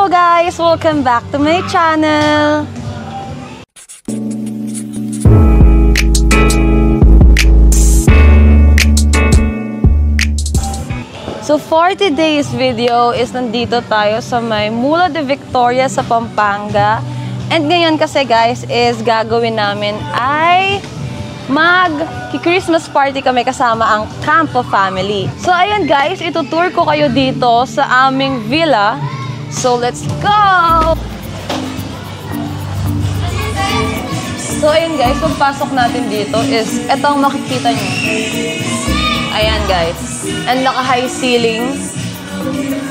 Hello guys! Welcome back to my channel! So for today's video is nandito tayo sa may Mula de Victoria sa Pampanga. And ngayon kasi guys is gagawin namin ay mag-Christmas party kami kasama ang Campo family. So ayun guys, itutour ko kayo dito sa aming villa. So let's go! So ayun guys, pagpasok natin dito is etong makikita nyo. Ayan guys. And naka-high ceiling.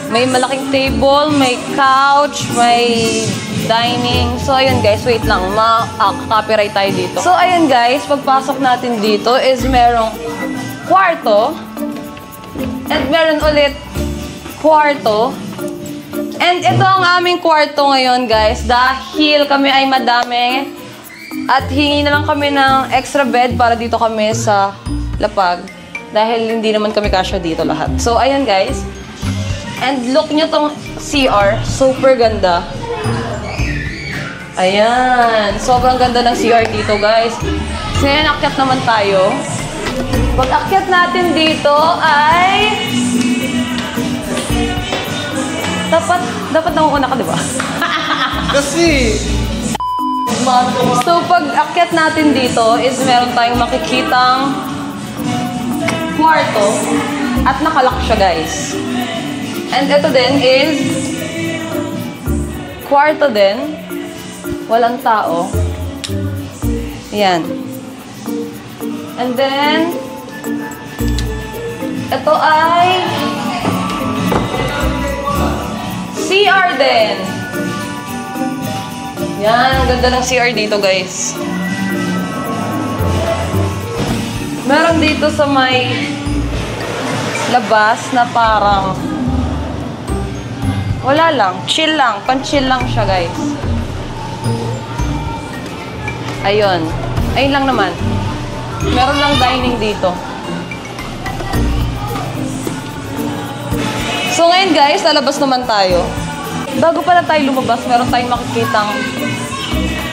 May malaking table, may couch, may dining. So ayun guys, wait lang. Copyright tayo dito. So ayun guys, pagpasok natin dito is merong kwarto. At meron ulit kwarto. And ito ang aming kwarto ngayon guys. Dahil kami ay madami. At hingi na lang kami ng extra bed para dito kami sa lapag. Dahil hindi naman kami kasya dito lahat. So, ayan guys. And look nyo tong CR. Super ganda. Ayan. Sobrang ganda ng CR dito guys. So, ayan, akyat naman tayo. Pag akyat natin dito ay... Dapat nangunguna ka, di ba? Kasi... So, pag akyat natin dito is meron tayong makikitang kwarto at nakalock siya, guys. And ito din is kwarto din. Walang tao. Yan. And then ito ay CR din. Yan, ganda ng CR dito, guys. Meron dito sa may labas na parang wala lang, chill lang, pan-chill lang siya, guys. Ayun. Ayun lang naman. Meron lang dining dito. So ngayon guys, lalabas naman tayo. Bago pala tayo lumabas, meron tayong makikitang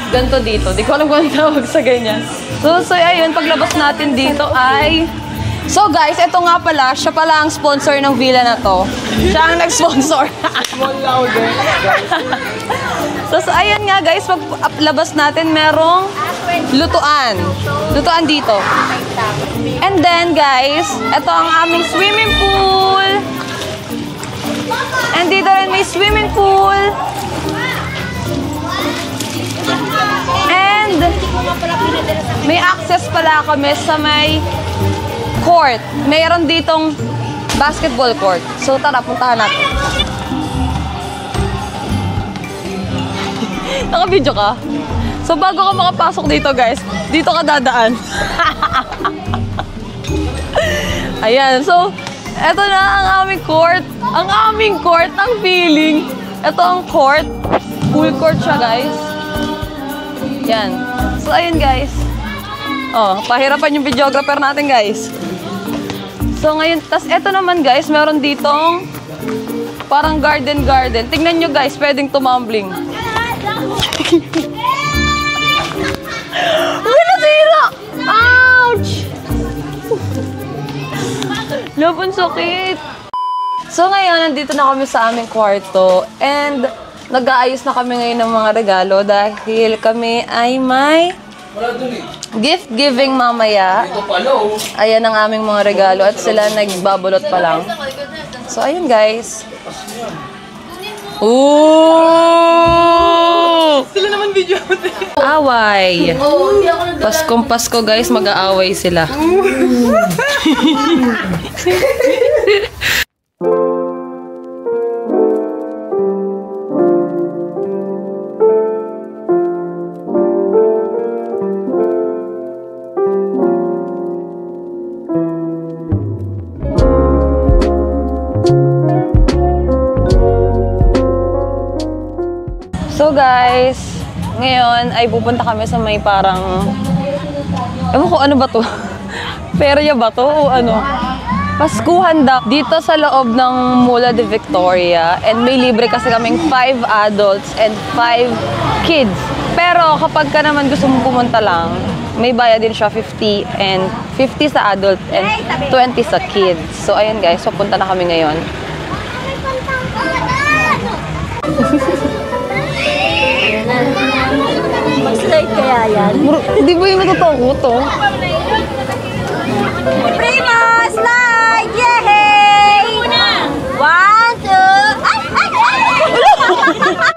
ganito dito. Di ko alam kung anong tawag sa ganyan. So ayun, paglabas natin dito ay... So guys, ito nga pala, siya pala ang sponsor ng villa na to. Siya ang nag-sponsor. So ayun nga guys, paglabas natin, merong lutuan. Lutuan dito. And then guys, ito ang aming swimming pool. And dito rin may swimming pool. And may access pala kami sa may court. Mayroon ditong basketball court. So tara, puntahan natin. Naka-video ka? So bago ka makapasok dito guys, dito ka dadaan. Ayan, so eto na ang aming court. Ang aming court, ang feeling. Ito ang court. Pool court siya, guys. Yan. So, ayun, guys. Oh, pahirapan yung videographer natin, guys. So, ngayon, tas eto naman, guys, meron ditong parang garden. Tingnan nyo, guys, pwedeng tumambling. Uy, nasira! Ouch! Labon, sakit! So ngayon, nandito na kami sa aming kwarto and nag-aayos na kami ngayon ng mga regalo dahil kami ay may gift giving mamaya. Ayan ang aming mga regalo at sila nagbabulot pa lang. So ayun guys. Ooh! Sila naman video. Away. Paskong Pasko guys, mag-aaway sila. So guys, ngayon ay pupunta kami sa may parang... Ewan ko, ano ba to? Perya ba to o ano? Paskuhan daw dito sa loob ng Mula de Victoria, and may libre kasi kaming 5 adults and 5 kids. Pero kapag ka naman gusto mong pumunta lang, may bayad din siya 50 and 50 sa adult and 20 sa kids. So ayun guys, so punta na kami ngayon. Mag-slide kaya yan? Hindi ba yung matutoko to? Prima! Slide! Yay! 1, 2... Ay! Ay! Ay!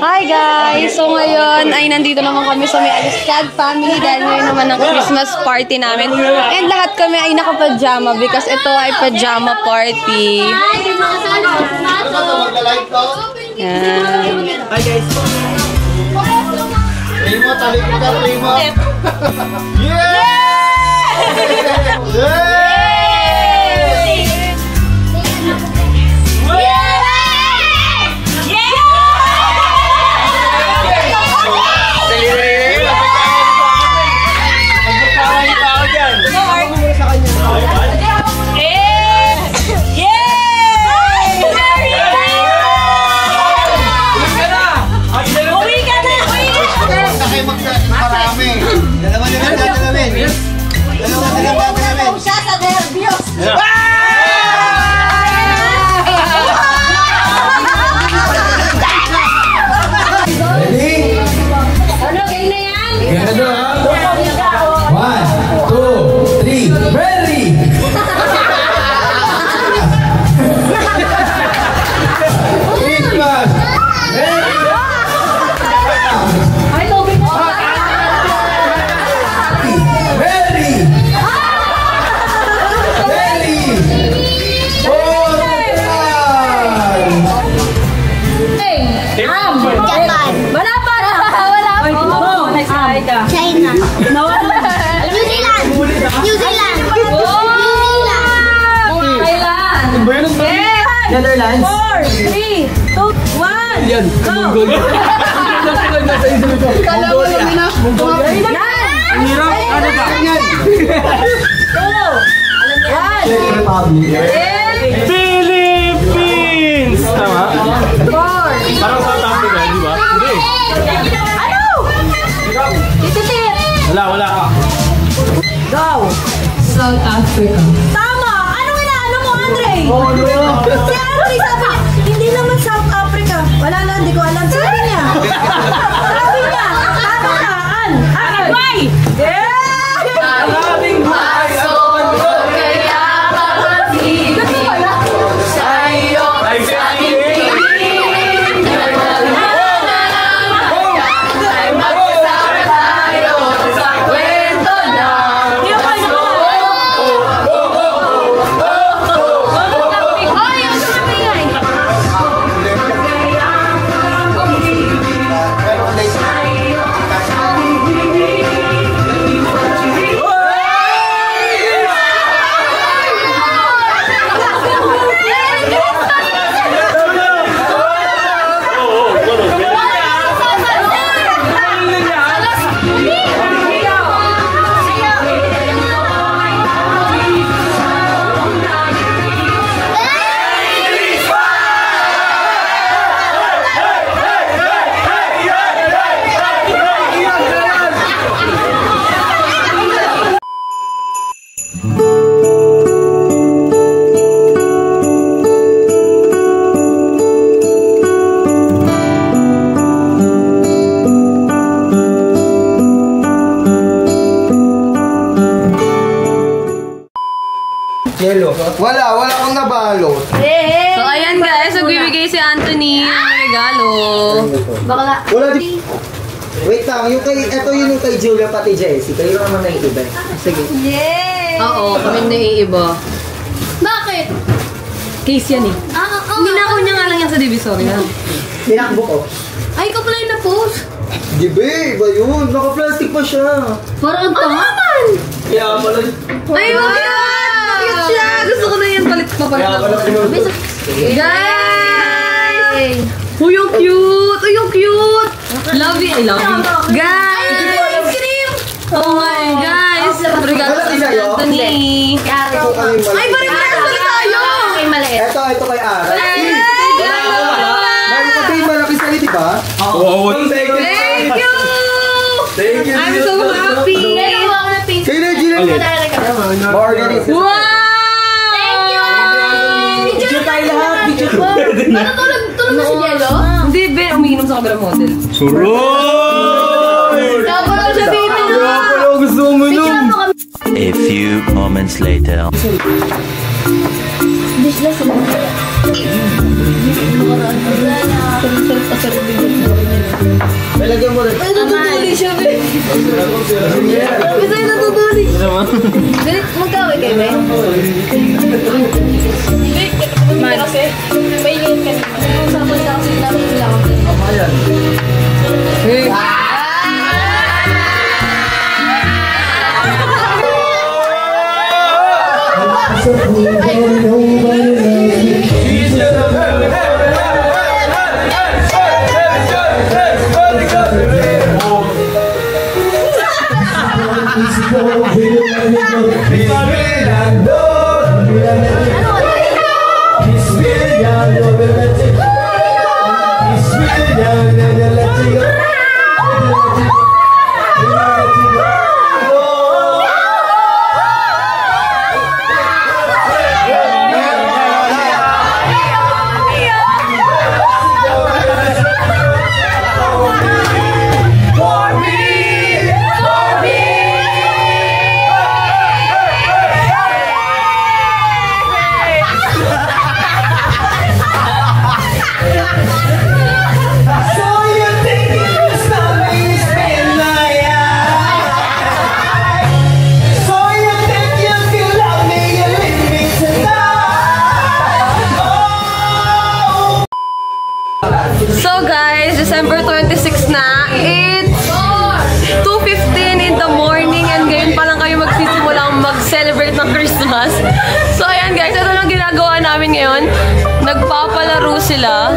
Hi guys! So ngayon ay nandito naman kami sa may Alistad family dahil ngayon naman ang Christmas party namin. And lahat kami ay naka-pajama because ito ay pajama party. Yan. Hi guys. Primo, talik ka, Primo. Yeah! China. New Zealand. New Zealand. Thailand. Netherlands. 4, 3, 2, 1. Yan. Mongolia. Mongolia. Mongolia. Ang hirap. Ano ba? Yan. 2, 1. Philippines! Tama? 4. Parang South Africa, di ba? Hindi. Ano? Tititit. Wala ka. Go. South Africa. Tama! Anong inaano mo, Andre? Oh, no. Si Andre sabi, hindi naman South Africa. Wala na, hindi ko alam. Sabi niya. Sabi niya. Tama ka, Paraguay! Maraming baso. Kaya kapatid sa'yo sa ay magsasama tayo sa kwento na Yellow. Wala akong nabalo. So ayan guys, nagbibigay si Anthony ng regalo. Bakla. Wala di. Wait lang, ito yung kay Julia pati Jessie. Kayo naman na iba. Sige. Yay! Oo, kami naiiba. Bakit? Case yan eh. Ninakaw niya nga lang yan sa Divisoria. Tinakbo ko. Ay, ikaw pala yung na-post. Di ba? Iba yun. Naka-plastic pa siya. Parang ang naman? Kaya pala. Ay, wag yan! Cute siya! Gusto ko na yan palit Kaya pala ako. pinunod. Guys! Uy, yung cute! Uy, yung cute! Love you! I love you! Guys! Ice cream! Oh my guys! Regalo Wala sa sa'yo? Anthony! Ay, pare-pares pala tayo! Ay, mali. Ito kay Ara. Ay, Kasi malaki sa'yo, di ba? Oo. thank you! Thank you. I'm so happy! Meron ako na pink. Kayo na, Gina. Organize. Wow! Thank you! Picture tayo lahat. Picture. Ano tulog na si Jello? Hindi, Ben. Umiinom sa camera model. Suroy! Dapat ako siya baby na. Gusto mo Picture mo kami. A few moments later. Bisla sa mga. Nakaraan ko na. Sarap-sarap pa sa bibig. Gusto yung natutuloy. Galit, magkaway kayo, be? Man. Kasi, may yun ka naman. Usapan ka kasi namin lang. So guys, December 26 na. It's 2:15 in the morning and ngayon pa lang kayo magsisimulang mag-celebrate ng Christmas. So ayan guys, ito lang ginagawa namin ngayon. Nagpapalaro sila.